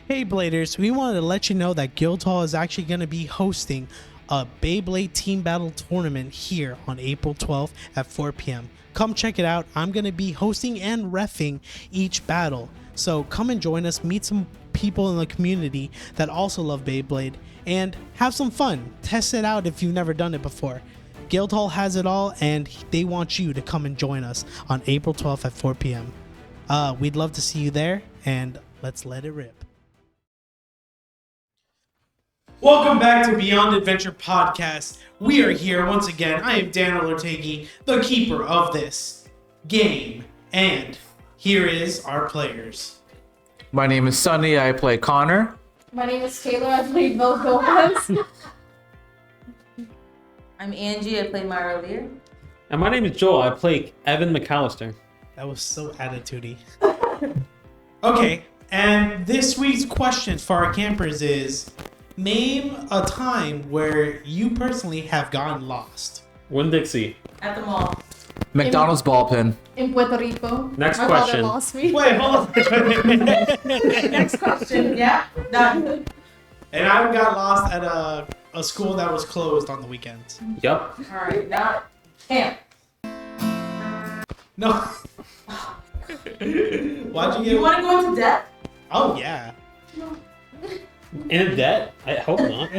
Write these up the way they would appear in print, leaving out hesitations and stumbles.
Hey Bladers, we wanted to let you know that Guildhall is actually going to be hosting a Beyblade Team Battle Tournament here on April 12th at 4 p.m. Come check it out. I'm going to be hosting and reffing each battle. So come and join us, meet some people in the community that also love Beyblade, and have some fun. Test it out if you've never done it before. Guildhall has it all, and they want you to come and join us on April 12th at 4 p.m. We'd love to see you there, and let's let it rip. Welcome back to Beyond Adventure Podcast. We are here once again. I am Dan OLORTEGUI, the keeper of this game. And here is our players. My name is Sonny. I play Connor. My name is Taylor. I played BELLE. I'm Angie. I play MYRA LEAR. And my name is Joel. I play Evan McAllister. That was so attitude-y. Okay, and this week's question for our campers is, name a time where you personally have gotten lost. Winn-Dixie. At the mall. McDonald's ball pin. In Puerto Rico. Next My question. father lost me. Wait, hold on. Next question. Yeah, done. And I got lost at a school that was closed on the weekends. Yup. All right, now camp. No. Why'd you get... You want to go into depth? Oh, yeah. In debt? I hope not.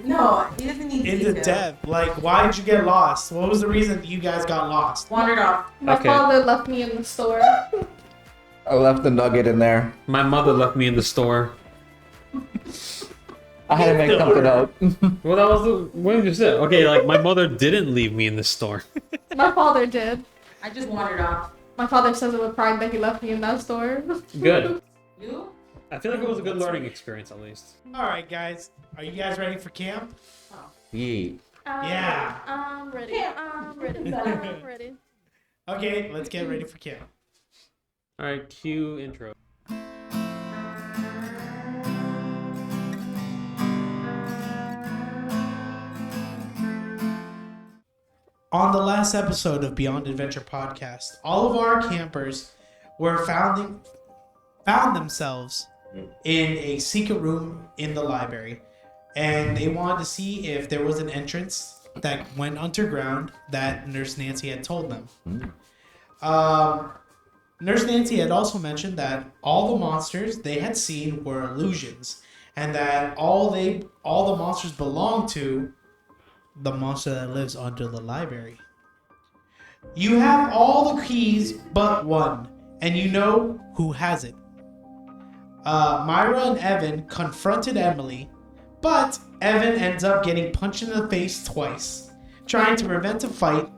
No, he doesn't need Into detail. depth. Like, why'd you get lost? What was the reason you guys got lost? Wandered off. My Okay. father left me in the store. I left the nugget in there. My mother left me in the store. I had to make something up. Well, that was the... What did you say? Okay, like, my mother didn't leave me in the store. My father did. I just wandered off. My father says it with pride that he left me in that store. Good. You? I feel like it was a good learning experience, at least. Alright, guys. Are you guys ready for camp? Yeah. Yeah. I'm ready. I'm ready. I'm ready. Okay, let's get ready for camp. Alright, cue intro. On the last episode of Beyond Adventure Podcast, all of our campers were found themselves in a secret room in the library, and they wanted to see if there was an entrance that went underground that Nurse Nancy had told them. Nurse Nancy had also mentioned that all the monsters they had seen were illusions, and that all the monsters belonged to the monster that lives under the library. You have all the keys but one, and you know who has it. Myra and Evan confronted Emily, but Evan ends up getting punched in the face twice, trying to prevent a fight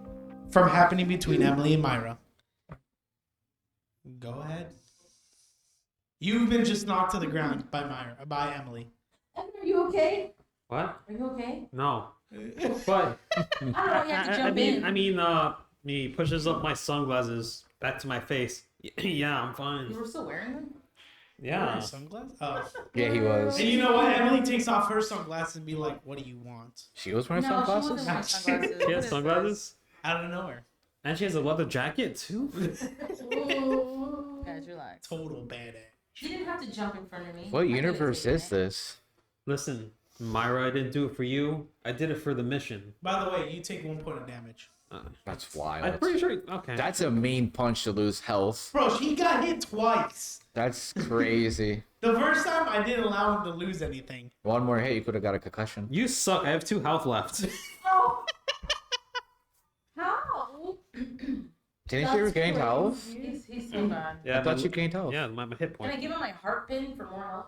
from happening between Emily and Myra. Go ahead. You've been just knocked to the ground by Emily. Evan, are you okay? What? Are you okay? No. But... I don't know. You have to jump in. I mean, he pushes up my sunglasses back to my face. Yeah, I'm fine. You were still wearing them? Yeah. Sunglasses? Oh. Yeah, he was. And you know what? Emily takes off her sunglasses and be like, "What do you want?" She was wearing No, she sunglasses? wasn't wearing sunglasses. She has sunglasses? Out of nowhere. And she has a leather jacket, too? Ooh. Guys, relax. Total badass. You didn't have to jump in front of me. What I could've universe taken is it. this? Listen, Myra, I didn't do it for you. I did it for the mission. By the way, you take 1 point of damage. That's I'm wild. pretty sure... Okay. That's a mean punch to lose health. Bro, he got hit twice. That's crazy. The first time, I didn't allow him to lose anything. One more hit, you could have got a concussion. You suck. I have 2 health left. Oh. How? Didn't you regain health? He's so bad. Yeah, I thought you gained health. Yeah, my hit Can I point. give him my heart pin for more health?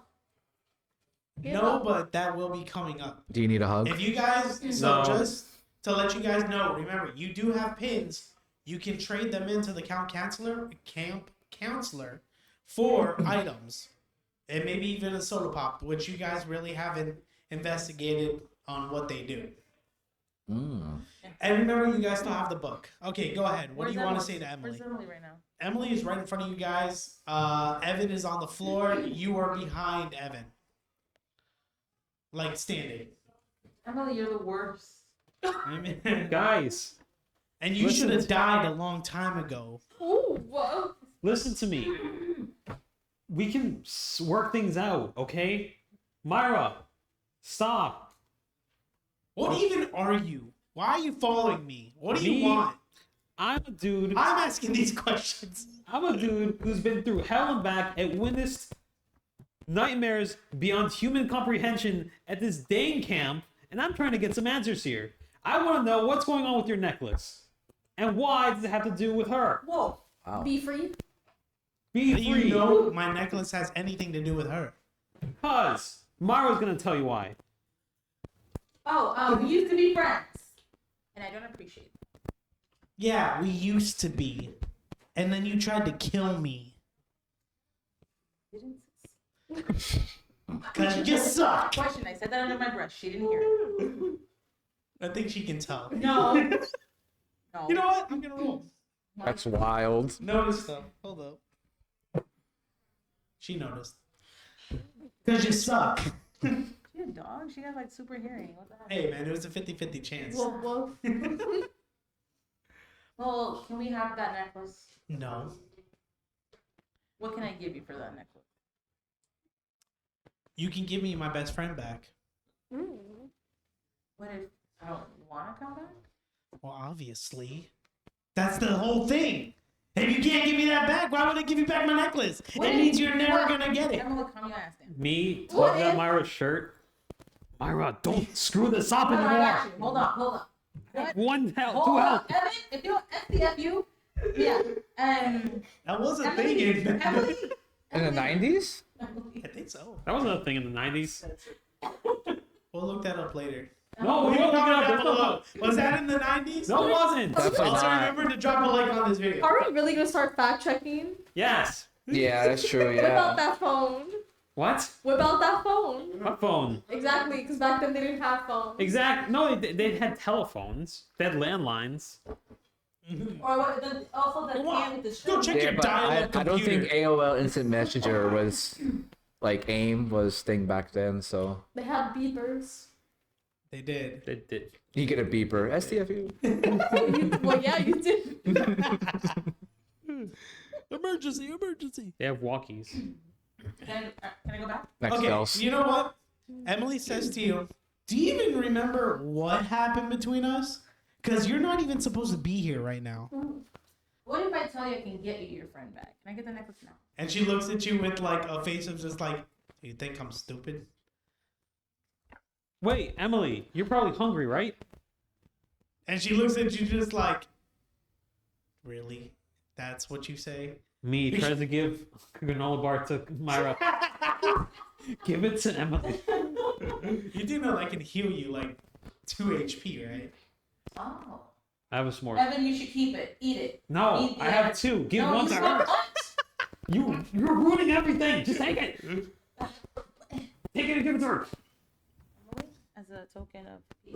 No, but that will be coming up. Do you need a hug? If you guys, so No. just to let you guys know, remember, you do have pins. You can trade them into the camp counselor for items. And maybe even a soda pop, which you guys really haven't investigated on what they do. And remember, you guys still have the book. Okay, go ahead. What do you want to say to Emily? Where's Emily right now? Emily is right in front of you guys. Evan is on the floor. You are behind Evan. Like standing. Emily, you're the worst. Guys, And you Listen should have to- died a long time ago. Ooh, whoa. listen to me. We can work things out, okay? Myra, stop. What even are you? Why are you following me? What do you Me? want? I'm a dude. I'm asking these questions. I'm a dude who's been through hell and back and witnessed nightmares beyond human comprehension at this dang camp, and I'm trying to get some answers here. I want to know what's going on with your necklace, and why does it have to do with her? Whoa. Wow. Be free. Be How do free. you know my necklace has anything to do with her? Cause Myra's gonna tell you why. Oh, we used to be friends. And I don't appreciate it. Yeah, we used to be. And then you tried to kill me. Didn't Because you just suck. question. I said that under my breath. She didn't hear it. I think she can tell. No. No. You know what? I'm going to roll. That's wild. Notice though. Hold up. She noticed. Because you suck. She a dog? She got like super hearing. What the heck? Hey man, it was a 50-50 chance. Whoa. Well, can we have that necklace? No. What can I give you for that necklace? You can give me my best friend back. What if I don't want to come back? Well, obviously. That's the whole thing. If you can't give me that back, why would I give you back my necklace? What It if- means you're never what- going to get it. Emma, come you ask him. Me What tugging at if- Myra's shirt. Myra, don't screw this up Hold on, I anymore. got you. Hold on. What? One health, Hold two on. health. Evan, if you SDF you, yeah. That was a Emily, thing. Emily, In the 90s? I think so. That wasn't a thing in the 90s. We'll look that up later. No, We we don't don't know look it down up. below. Was that in the 90s? No, it wasn't. Definitely Also not. remember to drop a like on this video. Are we really gonna start fact checking? Yes. Yeah, that's true, Whip out yeah. that phone. What? Whip out that phone. What phone? Exactly, because back then they didn't have phones. No, they had telephones. They had landlines. or what, also the Go on. can with the Go string. check Yeah, your but I dial-up don't think computer. AOL Instant Messenger was, like, AIM was thing back then, so. They had beepers. They did. They did. You get a beeper. STFU. Well, yeah, you did. Emergency. They have walkies. Can I go back? Next Okay, else. you know what? Emily says to you, do you even remember what happened between us? Because you're not even supposed to be here right now. What if I tell you I can get you your friend back? Can I get the necklace now? And she looks at you with like a face of just like, do you think I'm stupid? Wait, Emily, you're probably hungry, right? And she looks at you just like, really? That's what you say? Me tries to give a granola bar to Myra. Give it to Emily. You do know that can heal you like 2 HP, right? Oh. I have a s'more. Evan, you should keep it. Eat it. No, Eat I the- have two. Give No, one you to want her. what? You're ruining everything. Just take it. Take it and give it to her. Emily, as a token of peace.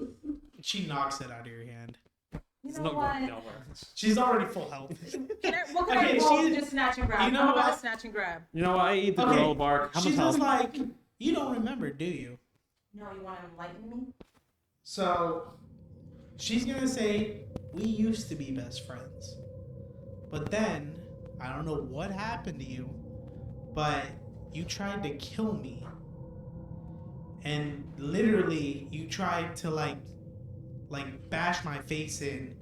She knocks it out of your hand. You It's know not what? going nowhere. She's already full health. What can Okay, I roll she- to just snatch and grab? you know How about what? a snatch and grab? You know what? I eat the Okay, granola bar. How much She's health? just like, you don't remember, do you? No, you want to enlighten me? So, she's gonna say, we used to be best friends. But then, I don't know what happened to you, but you tried to kill me. And literally, you tried to like bash my face in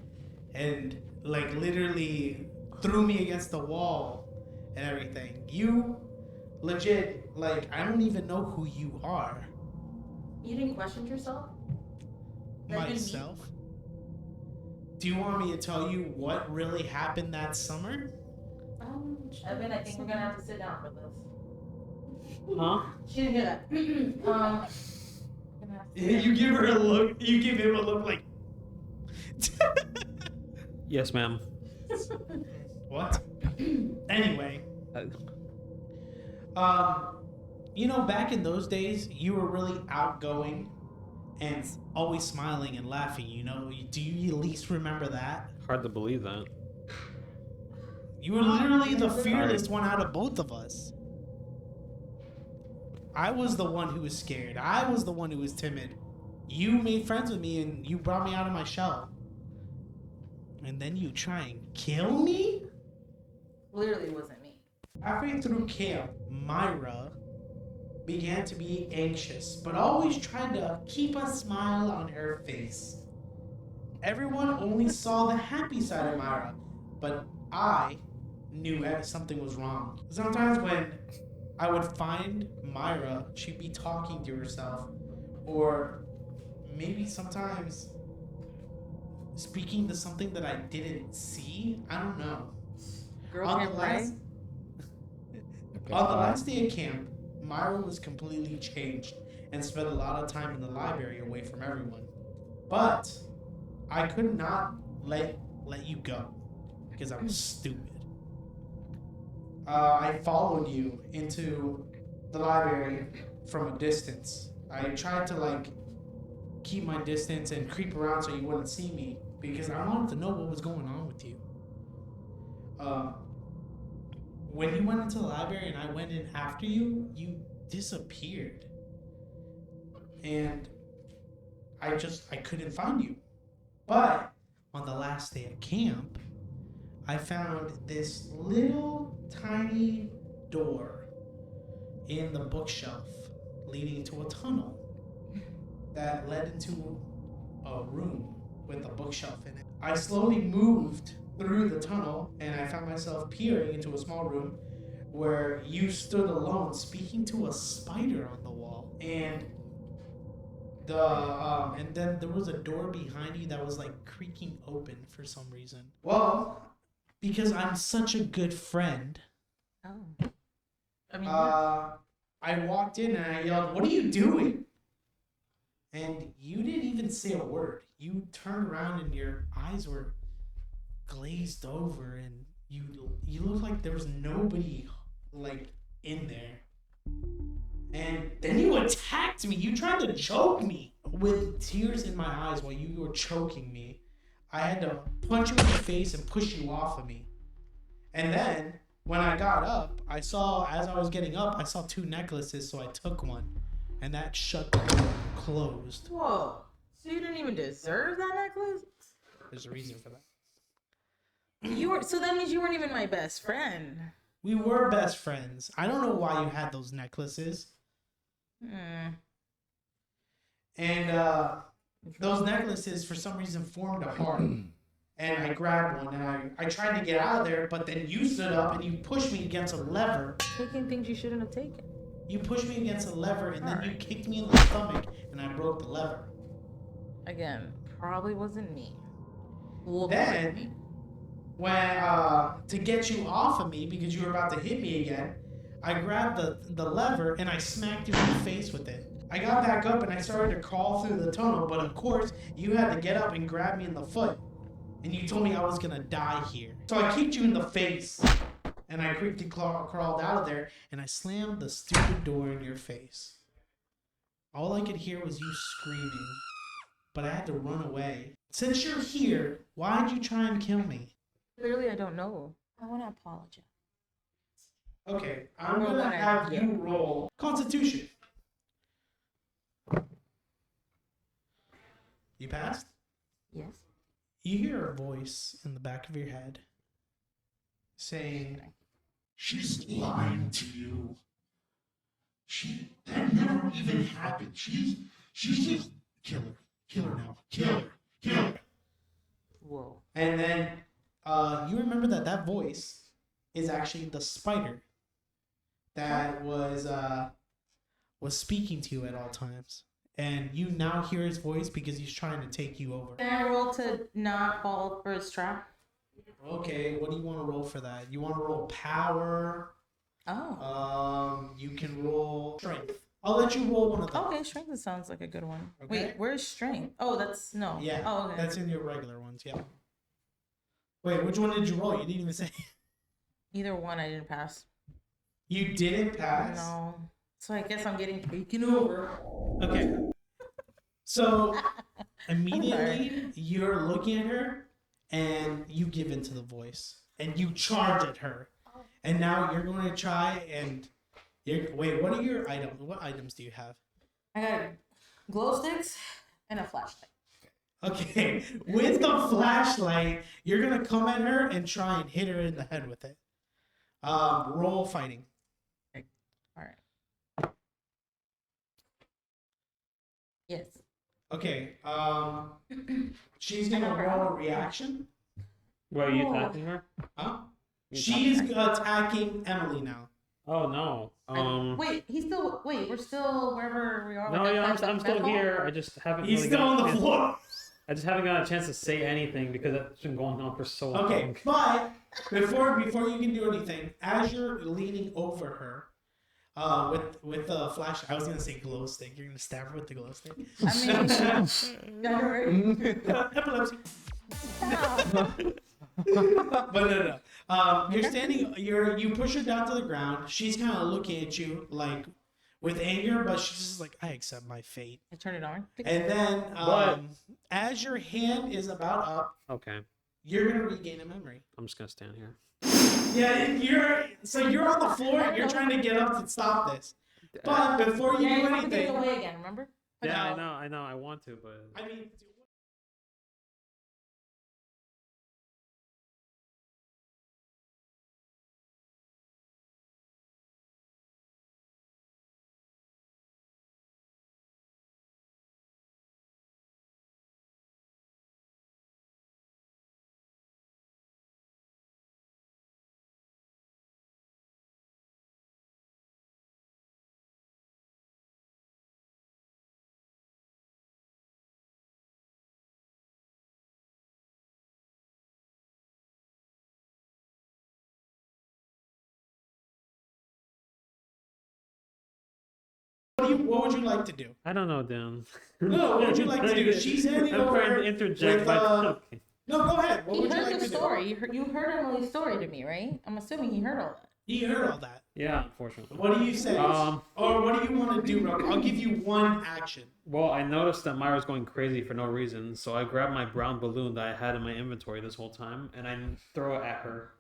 and like literally threw me against the wall and everything. You legit, like, I don't even know who you are. You didn't question yourself? That'd be me. Myself? Do you want me to tell you what really happened that summer? Evan, I think we're gonna have to sit down for this. Huh? She didn't hear that. We're gonna have to sit down. You give her a look. You give him a look like. Yes, ma'am. What? Anyway, Uh, you know, back in those days, you were really outgoing and always smiling and laughing. You know, do you at least remember that? hard to believe that. You were literally the fearless one out of both of us. I was the one who was scared. I was the one who was timid. You made friends with me and you brought me out of my shell. And then you try and kill me? Clearly it wasn't me. Halfway through camp, Myra began to be anxious, but always tried to keep a smile on her face. Everyone only saw the happy side of Myra, but I knew that something was wrong. Sometimes when I would find Myra, she'd be talking to herself, or maybe sometimes speaking to something that I didn't see. I don't know. Girl On can't the pray. last- On the last day of camp, Myra was completely changed and spent a lot of time in the library away from everyone. But I could not let you go because I was stupid. I followed you into the library from a distance. I tried to like keep my distance and creep around so you wouldn't see me because I wanted to know what was going on with you. When you went into the library and I went in after you, you disappeared. And I couldn't find you. But on the last day of camp, I found this little tiny door in the bookshelf leading to a tunnel that led into a room with a bookshelf in it. I slowly moved through the tunnel and I found myself peering into a small room where you stood alone speaking to a spider on the wall. And then there was a door behind you that was like creaking open for some reason. Well, because I'm such a good friend, Oh. I mean, I walked in and I yelled, "What are you doing?" And you didn't even say a word. You turned around and your eyes were glazed over and you looked like there was nobody like in there. And then you attacked me. You tried to choke me with tears in my eyes while you were choking me. I had to punch you in the face and push you off of me. And then when I got up, as I was getting up, I saw 2 necklaces, so I took one. And that shut the door closed. whoa. So you didn't even deserve that necklace? There's a reason for that. So that means you weren't even my best friend. We were best friends. I don't know why you had those necklaces. And those necklaces, for some reason, formed a heart. And I grabbed one, and I tried to get out of there, but then you stood up and you pushed me against a lever. Taking things you shouldn't have taken. You pushed me against a lever, and then you kicked me in the stomach, and I broke the lever. Again, probably wasn't me. Then, when to get you off of me because you were about to hit me again, I grabbed the lever and I smacked you in the face with it. I got back up and I started to crawl through the tunnel, but of course you had to get up and grab me in the foot, and you told me I was gonna die here. So I kicked you in the face, and I quickly crawled out of there, and I slammed the stupid door in your face. All I could hear was you screaming, but I had to run away. Since you're here, why'd you try and kill me? Clearly, I don't know. I want to apologize. Okay, I'm gonna have you roll Constitution. You passed? Yes. You hear a voice in the back of your head saying, She's lying to you. That never even happened. She's just kill her now. Kill her. Whoa. and then you remember that voice is actually the spider that was speaking to you at all times. And you now hear his voice because he's trying to take you over. Can I roll to not fall for his trap? Okay, what do you want to roll for that? You want to roll power? Oh. You can roll strength. I'll let you roll one of them. Okay, strength sounds like a good one. Okay. Wait, where's strength? Oh, that's no. Yeah. Oh, okay. That's in your regular ones. Yeah. Wait, which one did you roll? You didn't even say. Either one I didn't pass. You didn't pass. No. So I guess I'm getting taken over. Okay. So immediately you're looking at her and you give in to the voice and you charge at her. And now you're going to try and wait, what are your items? What items do you have? I got glow sticks and a flashlight. Okay. With the flashlight, you're going to come at her and try and hit her in the head with it. Roll fighting. Yes. Okay. She's gonna roll a reaction. Why are you Oh. attacking her? Huh? You She's attacking Emily now. Oh no. Wait, we're still wherever we are. No, with yeah, that I'm still here. I just haven't. He's really still gotten on a the chance- floor. I just haven't got a chance to say anything because that's been going on for so long. Okay, but before you can do anything, as you're leaning over her, with the flash, I was gonna say glow stick. You're gonna stab her with the glow stick. I mean, Epilepsy. But no. You're standing. You push her down to the ground. She's kind of looking at you like with anger, but she's just like, I accept my fate. I turn it on. And then, But- as your hand is about up, Okay, you're gonna regain a memory. I'm just gonna stand here. Yeah, you're on the floor and you're trying to get up to stop this. But before you Yeah, do you have to get anything, away again. Remember? Yeah, No. I know, I want to, but I mean, what would you like to do? I don't know, Dan. No, what would you like to do? She's handing I'm over trying to interject, with, but okay. No, go ahead. What He would you heard like the to do? story. You heard Emily's story to me, right? I'm assuming he heard all that. He heard all that. Yeah, unfortunately. What do you say? Um, Or what do you want to do, Rook? I'll give you one action. Well, I noticed that Myra's going crazy for no reason, so I grabbed my brown balloon that I had in my inventory this whole time, and I throw it at her.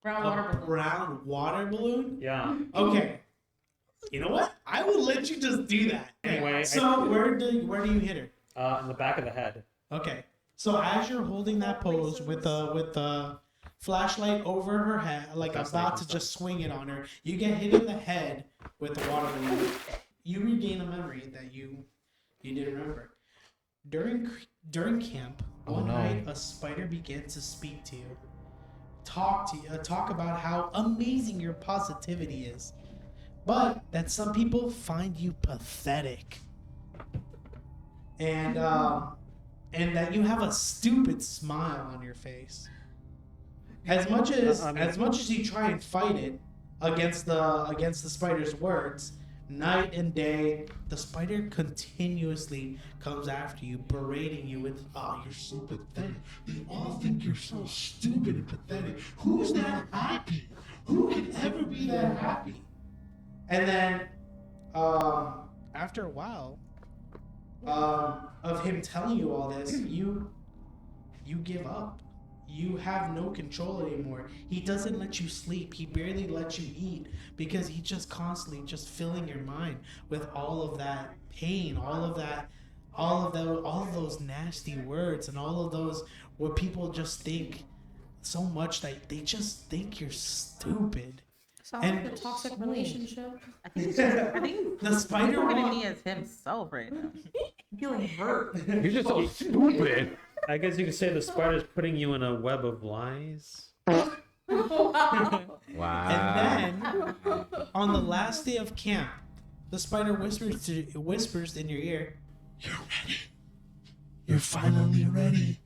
Brown water A balloon. brown water balloon? Yeah. Okay. You know what? I will let you just do that. Okay. Anyway, So where do you hit her? In the back of the head. Okay. So as you're holding that pose with the flashlight over her head, like about to just swing it on her, you get hit in the head with the water balloon. You regain a memory that you didn't remember. During camp, one night a spider began to speak to you, talk about how amazing your positivity is, but that some people find you pathetic, and that you have a stupid smile on your face. As much as you try and fight it against the spider's words, night and day, the spider continuously comes after you, berating you with, Oh, you're so pathetic. They all think you're so stupid and pathetic. Who's that happy? Who can ever be that happy? and then after a while of him telling you all this, you give up. You have no control anymore. He doesn't let you sleep. He barely lets you eat because he's just constantly just filling your mind with all of that pain, all of those nasty words, and all of those where people just think so much that they just think you're stupid. Sounds And- like a toxic relationship. I think The spider looking at walk- me as himself right now. I'm feeling hurt. You're just so stupid. I guess you could say the spider's putting you in a web of lies. Wow. And then, on the last day of camp, the spider whispers in your ear, You're ready. You're finally ready.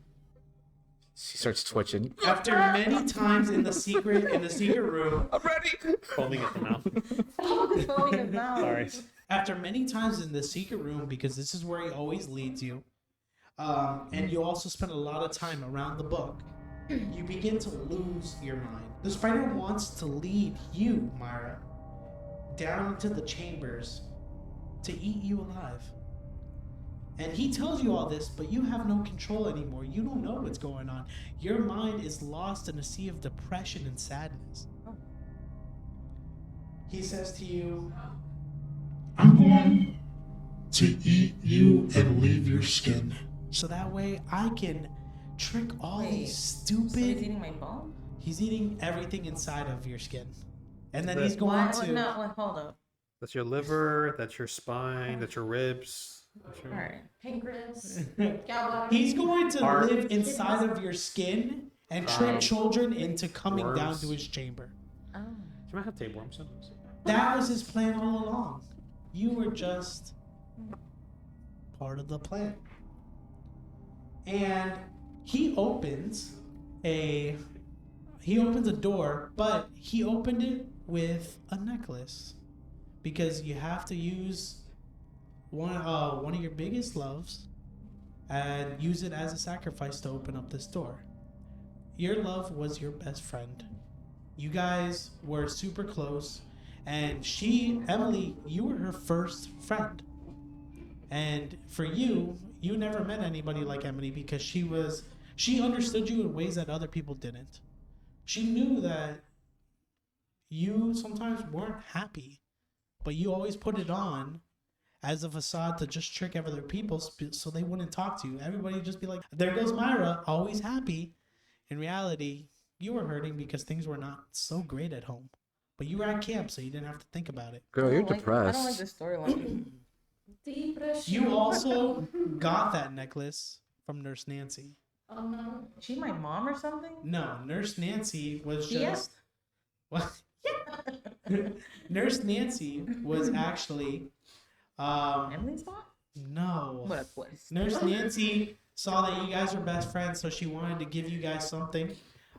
She starts twitching. after many times in the secret room, I'm ready. Foaming at the mouth. Foaming his mouth. Sorry. after many times in the secret room, because this is where he always leads you, and you also spend a lot of time around the book, you begin to lose your mind. The spider wants to lead you, Myra, down into the chambers to eat you alive. And he tells you all this, but you have no control anymore. You don't know what's going on. Your mind is lost in a sea of depression and sadness. He says to you, I'm going to eat you and leave your skin. so that way I can trick all Wait, these So he's stupid... eating my bone? He's eating everything inside of your skin. And then But- he's going What? to... No, wait, hold up. That's your liver, that's your spine, that's your ribs. Sure. All right. Pancreas. Gallbladder. He's going to Heart. live inside of your skin and trick children into coming down Worms. to his chamber. Oh. She might have tapeworms. That was his plan all along. You were just part of the plan. And he opens a door, but he opened it with a necklace. Because you have to use one of your biggest loves and use it as a sacrifice to open up this door. Your love was your best friend. You guys were super close, and Emily, you were her first friend. And for you never met anybody like Emily because she understood you in ways that other people didn't. She knew that you sometimes weren't happy, but you always put it on as a facade to just trick other people so they wouldn't talk to you. Everybody would just be like, there goes Myra, always happy. In reality, you were hurting because things were not so great at home. But you were at camp, so you didn't have to think about it. Girl, you're I don't depressed. like this storyline. Depression. You also got that necklace from Nurse Nancy. Oh no. Is she my mom or something? No, Nurse Nancy was Yeah. just... What? Nurse Nancy was actually... Emily's mom? No. What a twist. Nurse Nancy saw that you guys were best friends, so she wanted to give you guys something,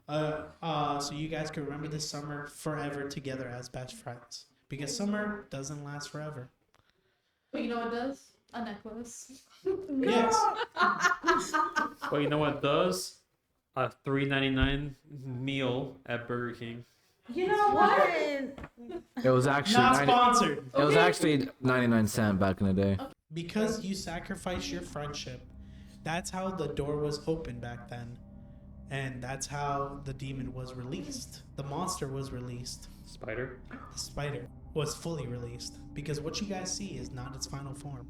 so you guys could remember this summer forever together as best friends. Because summer doesn't last forever. But you know what does? A necklace. Yes. Well, you know what does? A $3.99 meal at Burger King. You know what? It was actually Not 90 sponsored. it was actually 99 cents back in the day. Because you sacrificed your friendship, that's how the door was opened back then. And that's how the demon was released. The monster was released. Spider. The spider was fully released. Because what you guys see is not its final form.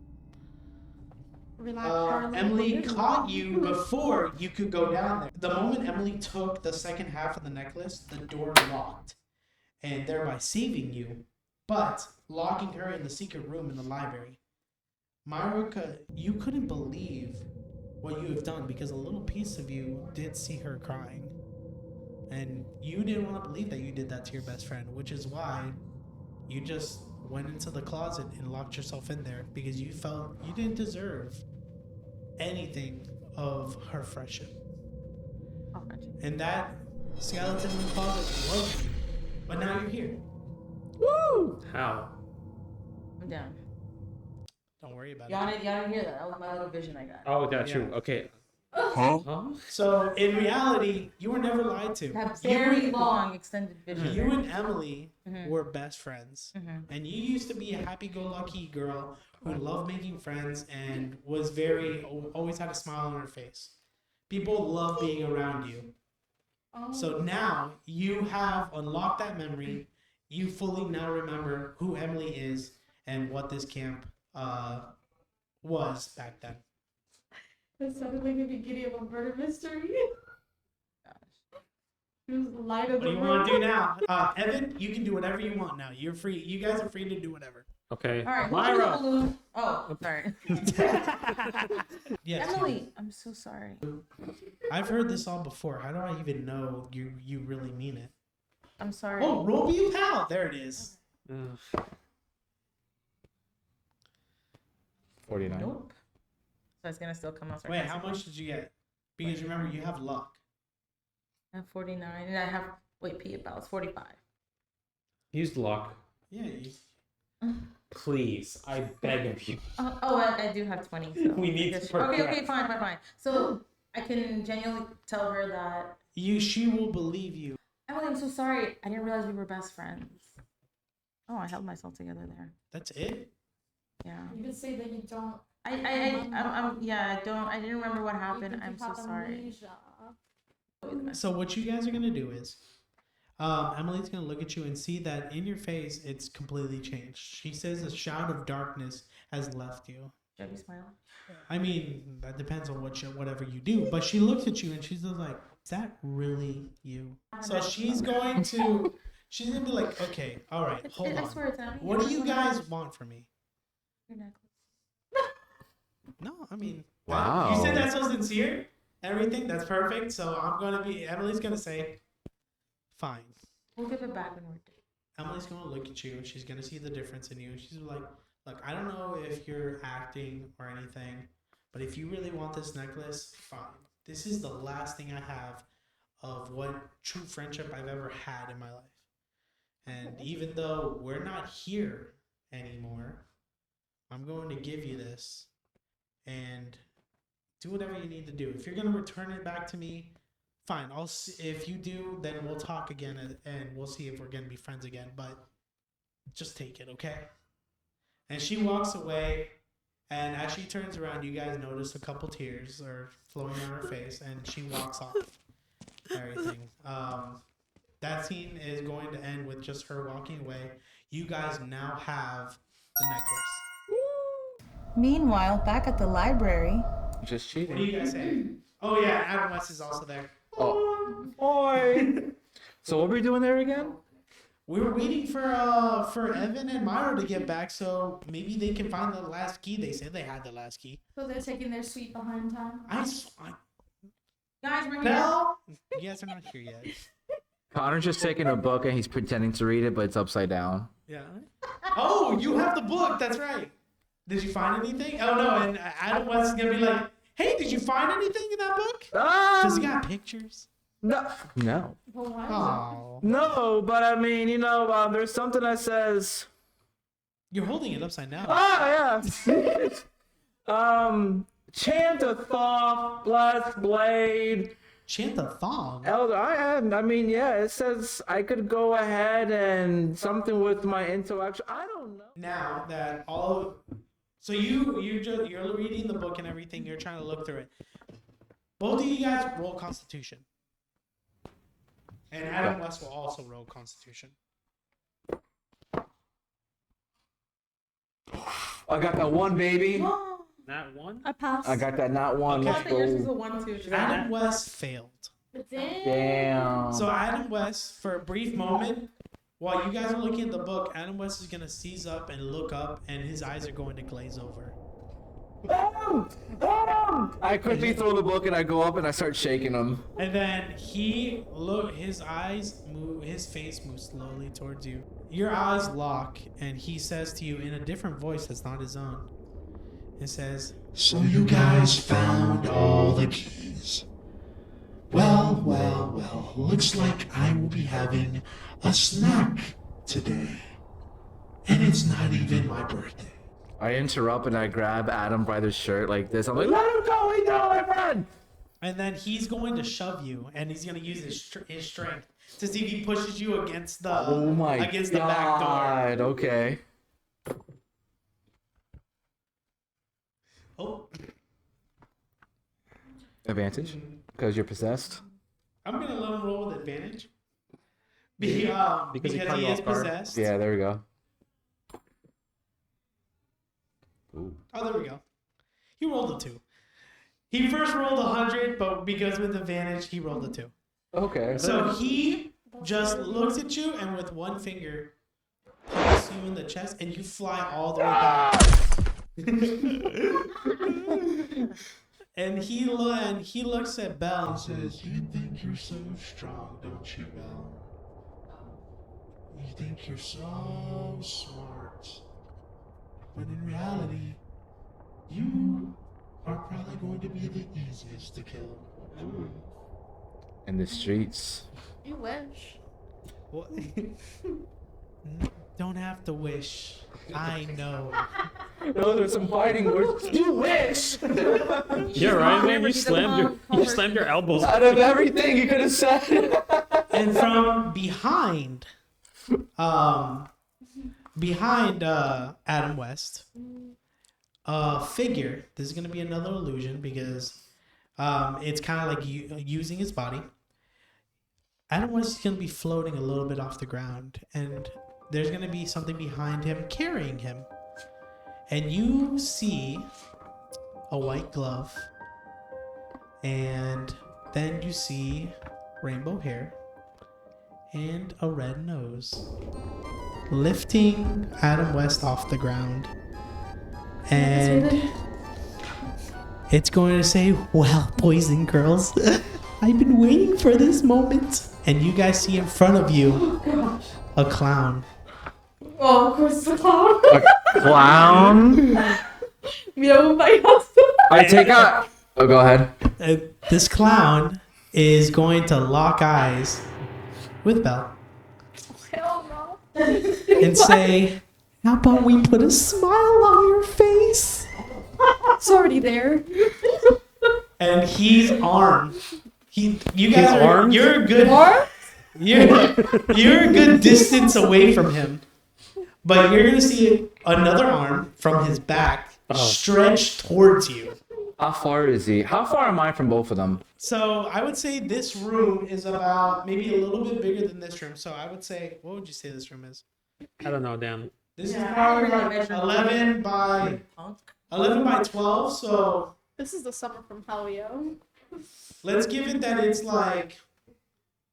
Relax, Harley. Emily caught you before you could go down there. The moment Emily took the second half of the necklace, the door locked. And thereby saving you, but locking her in the secret room in the library. Myra, you couldn't believe what you have done because a little piece of you did see her crying. And you didn't want to believe that you did that to your best friend, which is why you just went into the closet and locked yourself in there because you felt you didn't deserve anything of her friendship. Oh, friendship. And that skeleton in the closet loved you. But now you're here. How? I'm down. Don't worry about Y'all didn't hear that. That was my little vision I got. Oh, that's Yeah. true. Okay. Huh? Huh? it. So in reality, you were never lied to. Have You very and- long extended vision. You and Emily Mhm. were best friends. Mhm. And you used to be a happy-go-lucky girl who loved making friends and was always had a smile on her face. People love being around you. Oh. So now you have unlocked that memory. You fully now remember who Emily is and what this camp was back then. That sounded like the beginning of a murder mystery. Gosh. It was the light of What the do you room. want to do now? Evan, you can do whatever you want now. You're free. You guys are free to do whatever. Okay. All right. Myra. Balloon. Oh, sorry. Yes. Emily, I'm so sorry. I've heard this all before. How do I even know you really mean it? I'm sorry. Oh, roll me a pal. There it is. Ugh. 49. Nope. So it's gonna still come out. Wait, how much did you get? Because remember, you have luck. I have 49, and I have Pete about it's 45. Use luck. Yeah. Please. I beg of you. I do have 20. So We need I guess- to Okay, progress. fine. So I can genuinely tell her that She will believe you. Emily, I'm so sorry. I didn't realize we were best friends. Oh, I held myself together there. That's it. Yeah. You could say that you don't. I didn't remember what happened. because you I'm so have sorry. amnesia. So what you guys are gonna do is, Emily's gonna look at you and see that in your face it's completely changed. She says a shroud of darkness has left you. Should I be smiling? I mean, that depends on whatever you do. But she looks at you and she's just like, "Is that really you?" So she's going to be like, "Okay, all right, hold I on. swear it's Emily. What do you guys want from me?" Your necklace. No, I mean, Wow. you said that's so sincere. Everything that's perfect. So Emily's gonna say, fine. We'll give it back when we're done. Emily's gonna look at you. She's gonna see the difference in you. She's like, look, I don't know if you're acting or anything, but if you really want this necklace, fine. This is the last thing I have of what true friendship I've ever had in my life. And even though we're not here anymore, I'm going to give you this and do whatever you need to do. If you're going to return it back to me, fine. I'll see. If you do, then we'll talk again and we'll see if we're going to be friends again. But just take it, okay? And she walks away, and as she turns around, you guys notice a couple tears are flowing down her face, and she walks off. Everything. That scene is going to end with just her walking away. You guys now have the necklace. Meanwhile, back at the library. Just What do cheating. you guys say? Oh yeah, Adam West is also there. Oh. Oi. So what were we doing there again? We were waiting for Evan and Myra to get back, so maybe they can find the last key. They said they had the last key. So they're taking their sweet behind time. Guys Guys, bring it Belle, you guys are not here yet. Connor's just taking a book and he's pretending to read it, but it's upside down. Yeah. Oh, you have the book. That's right. Did you find anything? Oh no, and Adam West is gonna be like, "Hey, did you find anything in that book? Does he got pictures?" No. No. Well, why is Oh, No, but I mean, there's something that says. you're holding it upside down. Ah, yeah. Chant a thought, blessed blade. Chant the thong. Elder, I mean, yeah, it says I could go ahead and something with my intellect. I don't know. Now that so you're reading the book and everything, you're trying to look through it. Both of you guys roll Constitution, and Adam West will also roll Constitution. I got that one, baby. Not one. I passed. I got that not one. Okay. I Let's thought yours was go. a 1, 2. Adam West failed. Damn. So Adam West, for a brief moment, while you guys are looking at the book, Adam West is gonna seize up and look up, and his eyes are going to glaze over. I quickly throw the book and I go up and I start shaking him. And then his eyes move, his face moves slowly towards you. Your eyes lock, and he says to you in a different voice that's not his own. It says, So you guys found all the keys. Well, well, well, looks like I will be having a snack today. And it's not even my birthday. I interrupt and I grab Adam by the shirt like this. I'm like, let him go, we know my friend. and then he's going to shove you, and he's going to use his strength to see if he pushes you against the Oh my against the back door. God, okay. Oh, Advantage? Because you're possessed? I'm going to let him roll with advantage. Because he he caught you is off guard. possessed. Yeah, there we go. Ooh. Oh, there we go. He rolled a 2. He first rolled 100, but because with advantage, he rolled a 2. Okay. So he just looks at you and with one finger pokes you in the chest, and you fly all the way back. and he looks at Belle and He says, you think you're so strong, don't you, Belle? You think you're so smart. But in reality, you are probably going to be the easiest to kill. In the streets. You wish. What? Don't have to wish. I know. Those are some fighting words. You wish! Yeah, right, man. You slammed your elbows. Out of everything you could have said. And from behind Adam West, a figure. This is gonna be another illusion because it's kind of like using his body. Adam West is gonna be floating a little bit off the ground, and there's gonna be something behind him carrying him, and you see a white glove, and then you see rainbow hair and a red nose lifting Adam West off the ground. And it's going to say, "Well, boys and girls, I've been waiting for this moment." And you guys see in front of you a clown. Oh, of course, the clown. Clown. Mira, my house. I take out. Oh, go ahead. This clown is going to lock eyes with Belle Hell no. and say, "How about we put a smile on your face?" It's already there. And he's armed. You guys are armed? You're a good. What? You're a good distance away from him, but you're gonna see another arm from his back stretched towards you. How far is he? How far am I from both of them? So I would say this room is about maybe a little bit bigger than this room. So I would say, what would you say this room is? I don't know, damn. This Yeah, is probably I like measured 11 by 12. So This is the summer from hell, yo. let's give it that it's like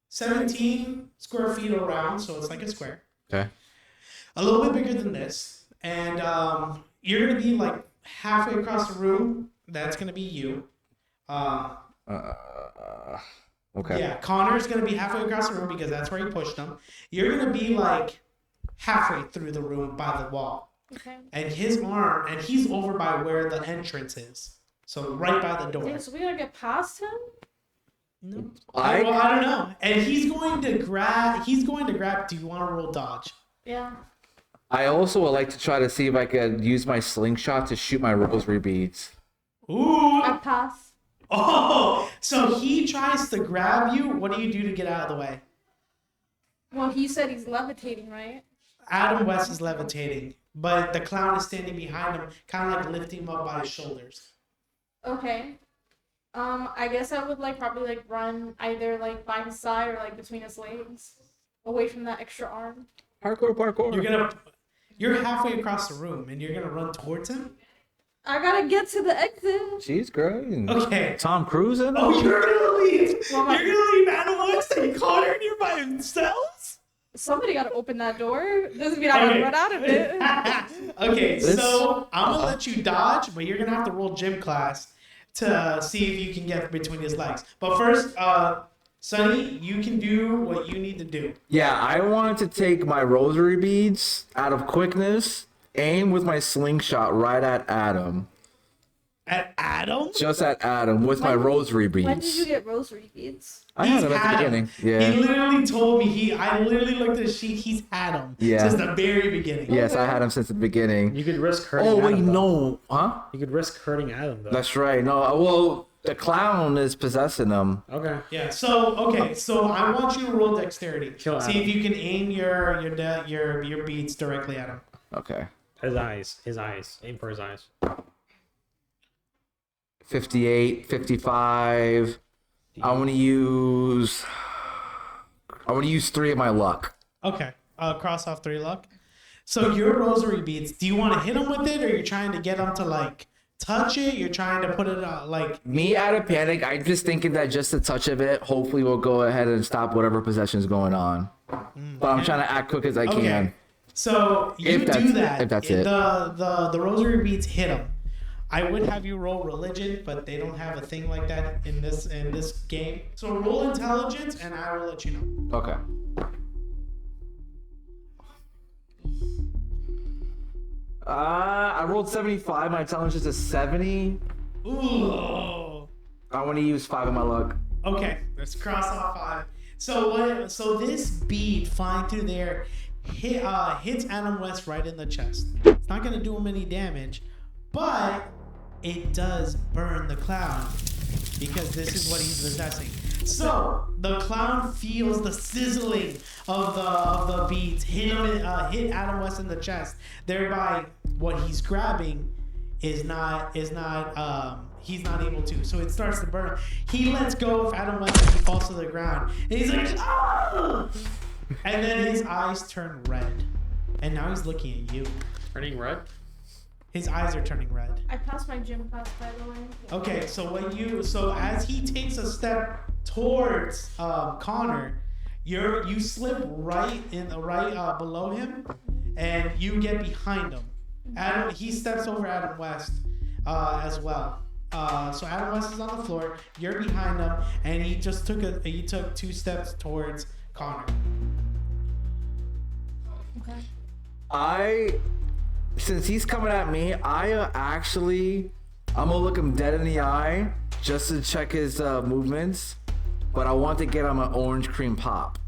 17 square feet around. So it's like a square. Okay. A little bit bigger than this. And you're going to be like halfway across the room. That's going to be you. Okay. Yeah, Connor's going to be halfway across the room because that's where he pushed him. You're going to be like halfway through the room by the wall. Okay. And his arm, and he's over by where the entrance is. So right by the door. Damn, so we gotta get past him? No. I- Well, I don't know. And he's going to grab, do you want to roll dodge? Yeah. I also would like to try to see if I could use my slingshot to shoot my rosary beads. Ooh. I pass. Oh, so he tries to grab you. What do you do to get out of the way? Well, he said he's levitating, right? Adam West is levitating, but the clown is standing behind him, kind of like lifting him up by his shoulders. Okay. I guess I would probably run either by his side or between his legs, away from that extra arm. Parkour. You're halfway across the room, and you're gonna run towards him. I gotta get to the exit. She's great. Okay. Tom Cruise in Oh, it? you're gonna leave. Well, You're gonna leave Adam West and Connor here by themselves. Somebody gotta open that door. Doesn't mean I'm gonna run out of it. Okay, This- so I'm gonna let you dodge, but you're gonna have to roll gym class to see if you can get between his legs. But first, Sonny, you can do what you need to do. Yeah, I wanted to take my rosary beads out of quickness, aim with my slingshot right at Adam. At Adam? Just at Adam with my rosary beads. When did you get rosary beads? I had them at the beginning. Yeah. He literally told me I literally looked at the sheet. He's had them Yeah. since the very beginning. Yes, I had them since the beginning. You could risk hurting Oh, wait, Adam, though. no. Huh? You could risk hurting Adam, though. That's right. No, well, the clown is possessing them. Okay. Yeah. So I want you to roll dexterity. Kill See Adam. if you can aim your beats directly at him. Okay. His eyes. Aim for his eyes. 58, 55. I want to use 3 of my luck. Okay. Cross off 3 luck. So your rosary beads. Do you want to hit him with it, or you're trying to get him to touch it? You're trying to put it Me out of panic, I'm just thinking that just a touch of it, hopefully will go ahead and stop whatever possession's going on. But I'm trying to act quick as I Okay. can. So you If that's- do that. if that's it. The rosary beads hit him. I would have you roll religion, but they don't have a thing like that in this game. So roll intelligence, and I will let you know. Okay. I rolled 75. My intelligence is 70. Ooh. I want to use 5 of my luck. Okay, let's cross off 5. So this bead flying through there hits Adam West right in the chest. It's not gonna do him any damage, but it does burn the clown because this is what he's possessing. So the clown feels the sizzling of the beads hit Adam West in the chest. Thereby, what he's grabbing is not he's not able to. So it starts to burn. He lets go of Adam West and he falls to the ground. And he's like, ah! And then his eyes turn red. And now he's looking at you. Turning red? His eyes are turning red. I passed my gym class, by the way. Okay, so as he takes a step towards Connor, you slip right below him, and you get behind him. He steps over Adam West as well. So Adam West is on the floor. You're behind him, and he took 2 steps towards Connor. Okay. Since he's coming at me, I'm gonna look him dead in the eye just to check his movements. But I want to get him an orange cream pop.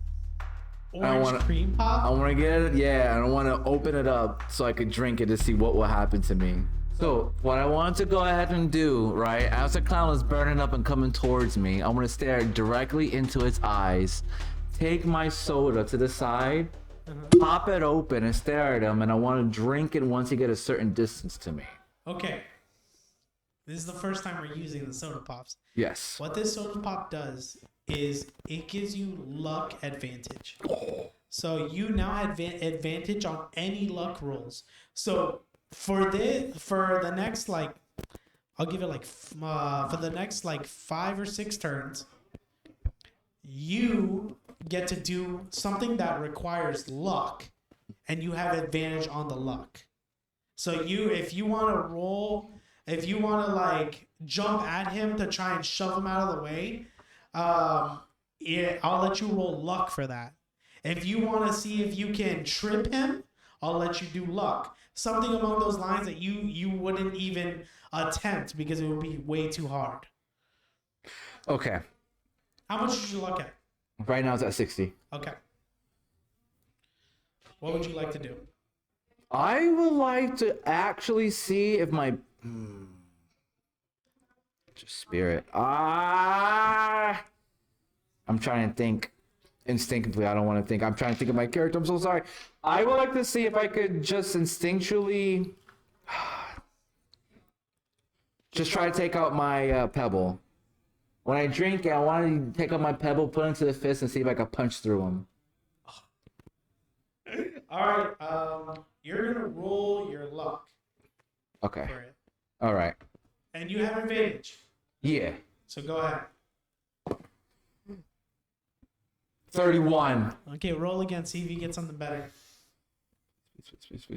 Cream pop? I want to get it, yeah, and I want to open it up so I could drink it to see what will happen to me. So what I want to go ahead and do, right, as the clown is burning up and coming towards me, I want to stare directly into its eyes, take my soda to the side, pop it open and stare at him, and I want to drink it once you get a certain distance to me. Okay. This is the first time we're using the soda pops. Yes. What this soda pop does is it gives you luck advantage. So you now have advantage on any luck rolls. So for the next like, I'll give it like for the next like 5 or 6 turns, you get to do something that requires luck, and you have advantage on the luck. So if you want to roll. If you want to like jump at him to try and shove him out of the way, I'll let you roll luck for that. If you want to see if you can trip him, I'll let you do luck. Something along those lines that you wouldn't even attempt because it would be way too hard. Okay. How much did you luck at? Right now it's at 60. Okay. What would you like to do? I would like to actually see if my just spirit. I'm trying to think instinctively. I don't want to think. I'm trying to think of my character. I'm so sorry. I would like to see if I could just instinctually just try to take out my pebble. When I drink it, I want to take out my pebble, put it into the fist, and see if I can punch through him. All right. You're gonna roll your luck. Okay. For it. All right. And you have advantage. Yeah. So go ahead. 31. Okay, roll again. See if you get something better. Please.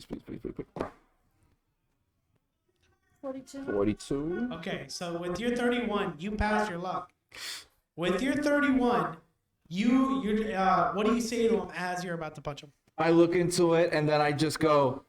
42. 42. Okay, so with your 31, you pass your luck. With your 31, you what do you say to him as you're about to punch him? I look into it and then I just go,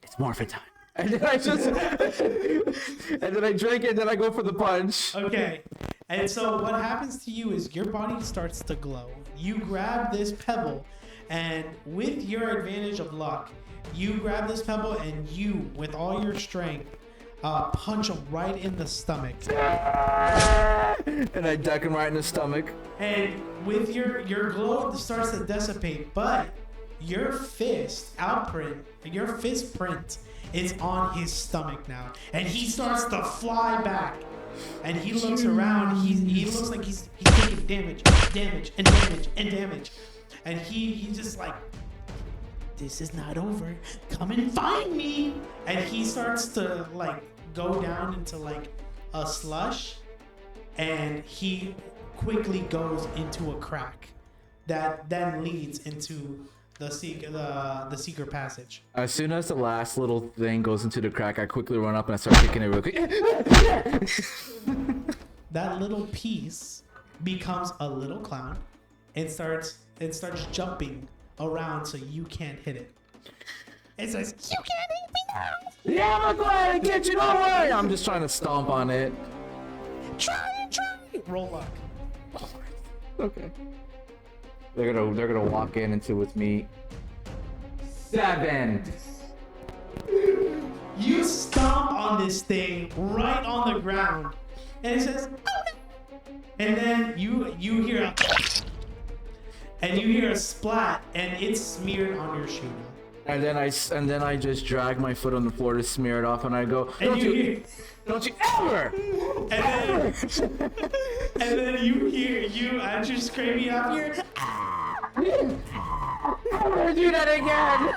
it's Morphin time. And then I just, and then I drink it and then I go for the punch. Okay, and so what happens to you is your body starts to glow. You grab this pebble, and with your advantage of luck, you grab this pebble and you, with all your strength, punch him right in the stomach. And I deck him right in the stomach. And with your glow starts to dissipate, but your fist print is on his stomach now, and he starts to fly back. And he looks around. He looks like he's taking damage, and he just like, this is not over. Come and find me. And he starts to like go down into like a slush, and he quickly goes into a crack that then leads into the secret passage. As soon as the last little thing goes into the crack, I quickly run up and I start kicking it real quick. That little piece becomes a little clown and starts jumping around so you can't hit it. It says, "You can't hit me now." Yeah, I'm gonna go ahead and get you. Don't worry. I'm just trying to stomp on it. Try. Roll luck. Okay. They're gonna walk into with me. 7. You stomp on this thing right on the ground, and it says, "Oh no!" And then you hear a splat, and it's smeared on your shoe now. And then I just drag my foot on the floor to smear it off, and I go, And don't you ever! and then you as you're screaming out here, Never do that again!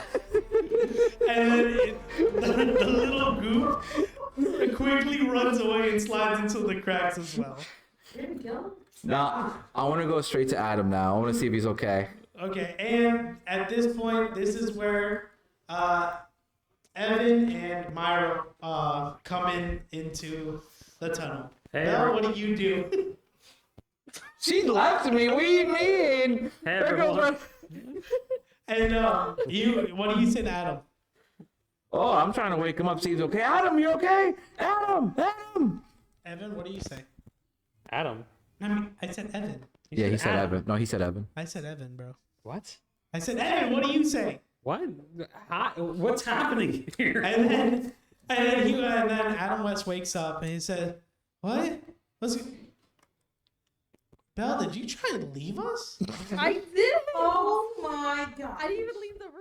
and then the little goop quickly runs away and slides into the cracks as well. You didn't kill him? Nah, I want to go straight to Adam now. I want to see if he's okay. Okay, and at this point, this is where Evan and Myra come into Let's huddle. Hey, Belle, what do you do? She left me. What do you mean? Hey, There goes everyone. my- And what do you say to Adam? Oh, I'm trying to wake him up. See if he's okay. Adam, you okay? Adam. Evan, what do you say? Adam. I mean, I said Evan. Yeah, he said Adam. Evan. No, he said Evan. I said Evan, bro. What? I said Evan. What do you say? What? What's happening here? And then Adam West wakes up and he said, "What? Belle, did you try to leave us?" I did. Oh my god. I didn't even leave the room.